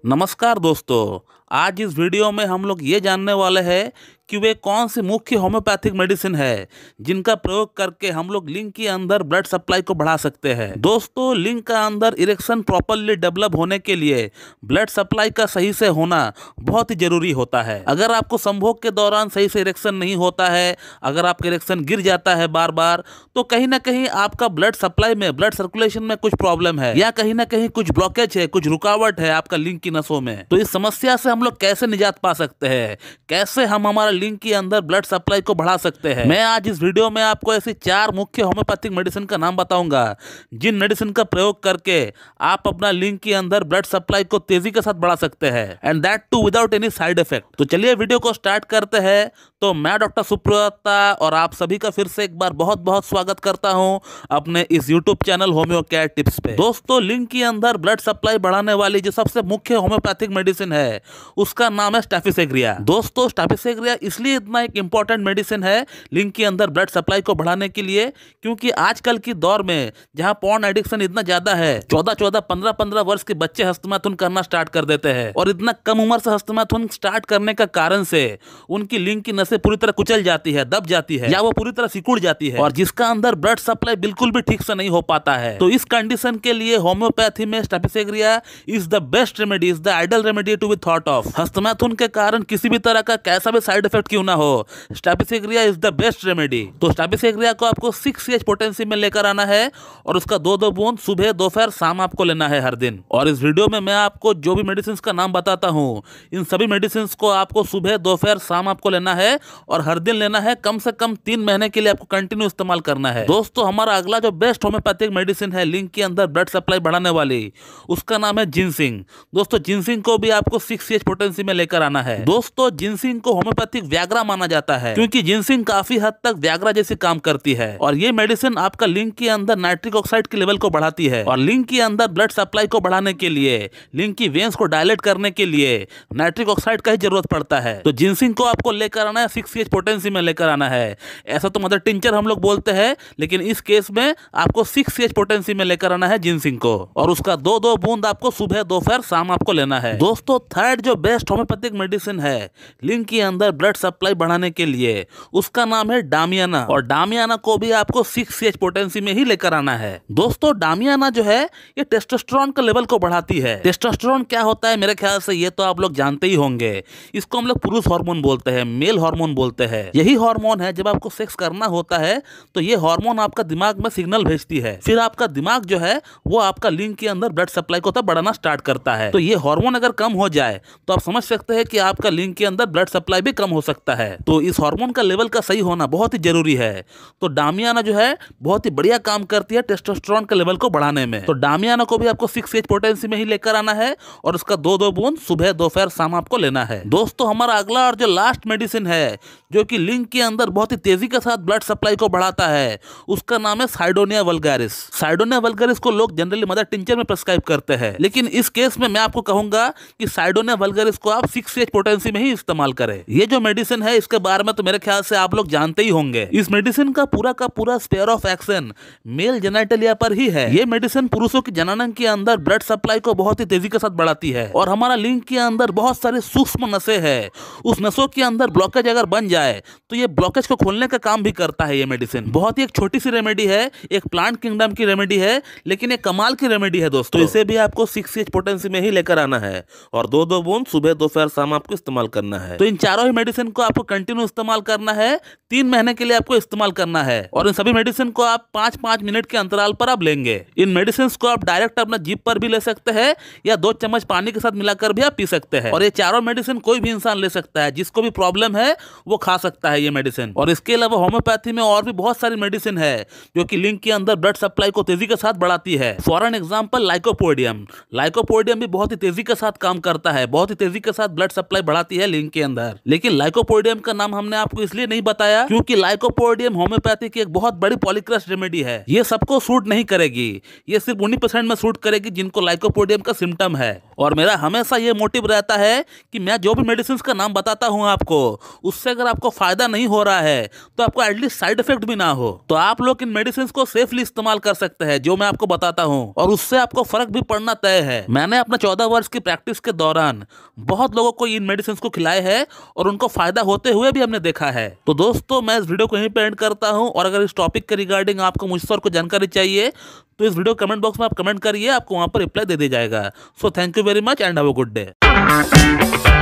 नमस्कार दोस्तों। आज इस वीडियो में हम लोग ये जानने वाले हैं कि वे कौन सी मुख्य होम्योपैथिक मेडिसिन है जिनका प्रयोग करके हम लोग लिंग के अंदर ब्लड सप्लाई को बढ़ा सकते हैं। दोस्तों, लिंग का अंदर इरेक्शन प्रॉपरली डेवलप होने के लिए ब्लड सप्लाई का सही से होना बहुत ही जरूरी होता है। अगर आपको संभोग के दौरान सही से इरेक्शन नहीं होता है, अगर आपका इरेक्शन गिर जाता है बार बार, तो कहीं ना कहीं आपका ब्लड सप्लाई में, ब्लड सर्कुलेशन में कुछ प्रॉब्लम है या कहीं ना कहीं कुछ ब्लॉकेज है, कुछ रुकावट है आपका लिंग की नसों में। तो इस समस्या से हम लोग कैसे निजात पा सकते हैं, कैसे हम हमारा लिंग के अंदर ब्लड सप्लाई को बढ़ा सकते हैं, मैं आज इस वीडियो में आपको ऐसी 4 मुख्य होम्योपैथिक मेडिसिन का नाम बताऊंगा जिन मेडिसिन का प्रयोग करके आप अपना लिंग के अंदर ब्लड सप्लाई को तेजी के साथ बढ़ा सकते हैं, and that too without any side effect. तो चलिए वीडियो को स्टार्ट करते हैं। तो मैं डॉक्टर सुप्रता और आप सभी का फिर से एक बार बहुत बहुत स्वागत करता हूं अपने इस YouTube channel homeo care tips पे। दोस्तों, लिंग के अंदर ब्लड सप्लाई बढ़ाने वाली जो सबसे मुख्य होम्योपैथिक मेडिसिन है उसका नाम है स्टैफिसेग्रिया। दोस्तों, स्टैफिसेग्रिया इसलिए इतना एक इंपॉर्टेंट मेडिसिन है लिंग के अंदर ब्लड सप्लाई को बढ़ाने के लिए क्योंकि आजकल की दौर में जहां पॉर्न एडिक्शन इतना ज्यादा है, 14-14, 15-15 वर्ष के बच्चे हस्तमैथुन करना स्टार्ट कर देते हैं और इतना कम उम्र से हस्तमैथुन स्टार्ट करने का कारण से उनकी लिंग की नसें पूरी तरह कुचल जाती है, दब जाती है या वो पूरी तरह सिकुड़ जाती है और जिसका अंदर ब्लड सप्लाई बिल्कुल भी ठीक से नहीं हो पाता है। तो इस कंडीशन के लिए होम्योपैथी में staphysagria is the best remedy, is the ideal remedy to be thought of. हस्तमैथुन के कारण किसी भी तरह का कैसा भी साइड इफेक्ट क्यों ना हो, स्टैफिसेग्रिया इज द बेस्ट रेमेडी। तो स्टैफिसेग्रिया को आपको 6 पोटेंसी में लेकर आना है और उसका 2-2 बूंद सुबह, दोपहर, शाम आपको लेना है हर दिन। और इस वीडियो में मैं आपको जो भी मेडिसिन का नाम बताता हूँ, इन सभी मेडिसिन को आपको सुबह, दोपहर, शाम आपको लेना है और हर दिन लेना है। कम से कम 3 महीने के लिए आपको कंटिन्यू इस्तेमाल करना है। दोस्तों, हमारा अगला जो बेस्ट होम्योपैथिक मेडिसिन है लिंग के अंदर ब्लड सप्लाई बढ़ाने वाली, उसका नाम है जिनसिंग। दोस्तों, जिनसिंग को भी आपको 6 पोटेंसी में लेकर आना है। दोस्तों, जिनसिंग को होम्योपैथिक व्याग्रा माना जाता है क्योंकि जिनसिंग काफी हद तक व्याग्रा जैसे काम करती है और ये मेडिसिन आपका लिंग के अंदर नाइट्रिक ऑक्साइड के लेवल को बढ़ाती है और लिंग के अंदर ब्लड सप्लाई को बढ़ाने के लिए, लिंग की वेन्स को डायलेट करने के लिए नाइट्रिक ऑक्साइड का ही जरूरत पड़ता है। तो जिनसिंग को आपको लेकर आना है, 6 पोटेंसी में लेकर आना है। ऐसा तो मदर टिंचर हम लोग बोलते हैं, लेकिन इस केस में आपको 6 पोटेंसी में लेकर आना है जिनसिंग को और उसका 2-2 बूंद आपको सुबह, दोपहर, शाम आपको लेना है। दोस्तों, थर्ड जो बेस्ट होम्योपैथिक मेडिसिन है लिंग के अंदर ब्लड सप्लाई बढ़ाने के लिए, उसका नाम है डामियाना और डामियाना को भी आपको 6 पोटेंसी में ही लेकर आना है। दोस्तों, डामियाना जो है ये टेस्टोस्टेरोन का लेवल को बढ़ाती है। टेस्टोस्टेरोन क्या होता है, मेरे ख्याल से ये तो आप लोग जानते ही होंगे। इसको हम लोग पुरुष हार्मोन बोलते हैं, मेल हार्मोन बोलते हैं। यही हार्मोन है, जब आपको सेक्स करना होता है तो ये हार्मोन आपका दिमाग में सिग्नल भेजती है, फिर आपका दिमाग जो है वो आपका लिंग के अंदर ब्लड सप्लाई को तब बढ़ाना स्टार्ट करता है। तो ये हार्मोन अगर कम हो जाए तो आप समझ सकते हैं कि आपका लिंग के अंदर ब्लड सप्लाई भी कम हो सकता है। तो इस हार्मोन का लेवल का सही होना बहुत ही जरूरी है। तो डामियाना जो है बहुत ही बढ़िया काम करती है टेस्टोस्टेरोन के लेवल को बढ़ाने में। तो डामियाना को भी आपको 6 पोटेंसी में ही लेकर आना है और उसका 2-2 बूंद सुबह, दोपहर, शाम आपको लेना है। दोस्तों, हमारा अगला और जो लास्ट मेडिसिन है जो कि लिंग के अंदर बहुत ही तेजी के साथ ब्लड सप्लाई को बढ़ाता है, उसका नाम है साइडोनिया वल्गारिस। साइडोनिया वल्गारिस को लोग जनरली मदर टिंचर में प्रिस्क्राइब करते हैं, लेकिन इस केस में मैं आपको कहूंगा कि साइडोनिया वल्गारिस को आप 6 पोटेंसी में ही इस्तेमाल करें। ये जो मेडिसिन है इसके बारे में तो मेरे ख्याल से आप लोग जानते ही होंगे। इस मेडिसिन का पूरा sphere of action male genitalia पर ही है। ये मेडिसिन पुरुषों की जननांग के अंदर ब्लड सप्लाई को बहुत ही तेजी के साथ बढ़ाती है और हमारा लिंग के अंदर बहुत सारी सूक्ष्म नसें हैं, उस नसों के अंदर ब्लॉकेज अगर बन जाए तो ये ब्लॉकेज को खोलने का काम भी करता है। ये मेडिसिन बहुत ही एक छोटी सी रेमेडी है, एक प्लांट किंगडम की रेमेडी है, लेकिन एक कमाल की रेमेडी है दोस्तों। तो इसे भी आपको 6 पोटेंसी में ही लेकर आना है और 2-2 बूंद सुबह, दोपहर, शाम आपको इस्तेमाल करना है। तो इन चारों ही मेडिसिन को आपको कंटिन्यू इस्तेमाल करना है, 3 महीने के लिए आपको इस्तेमाल करना है और इन सभी मेडिसिन को आप 5-5 मिनट के अंतराल पर आप लेंगे। इन मेडिसिन को आप डायरेक्ट अपना जीभ पर भी ले सकते हैं या 2 चम्मच पानी के साथ मिलाकर भी आप पी सकते हैं और ये चारों मेडिसिन कोई भी इंसान ले सकता है, जिसको भी प्रॉब्लम है वो खा सकता है ये मेडिसिन। और इसके अलावा होम्योपैथी में और भी बहुत सारी मेडिसिन है जो कि लिंग के अंदर ब्लड सप्लाई को तेजी के साथ बढ़ाती है। फॉर एन एग्जांपल लाइकोपोडियम भी बहुत ही तेजी के साथ काम करता है, बहुत बहुत ही तेजी के साथ ब्लड सप्लाई बढ़ाती है लिंग के अंदर। लेकिन लाइकोपोडियम का नाम हमने आपको इसलिए नहीं बताया क्योंकि लाइकोपोडियम होम्योपैथी की एक बहुत बड़ी पॉलीक्रस्ट रेमेडी है। ये सबको सूट नहीं करेगी, ये सिर्फ 19% में सूट करेगी जिनको लाइकोपोडियम का सिम्टम है। और मेरा हमेशा ये मोटिव रहता है कि मैं जो भी मेडिसिन का नाम बताता हूँ आपको, उससे अगर आपको फायदा नहीं हो रहा है तो आपको एटलीस्ट साइड इफेक्ट भी ना हो, तो आप लोग इन मेडिसिन को सेफली इस्तेमाल कर सकते हैं जो मैं आपको बताता हूँ, और उससे आपको फर्क भी पड़ना तय है। मैंने अपने 14 वर्ष की प्रैक्टिस के दौरान बहुत लोगों को इन मेडिसिन को खिलाए हैं और उनको फायदा होते हुए भी हमने देखा है। तो दोस्तों मैं इस वीडियो को यहीं पे एंड करता हूँ, और अगर इस टॉपिक के रिगार्डिंग आपको मुझसे और कोई जानकारी चाहिए तो इस वीडियो कमेंट बॉक्स में आप कमेंट करिए, आपको वहां पर रिप्लाई दे दिया जाएगा। So thank you very much and have a good day.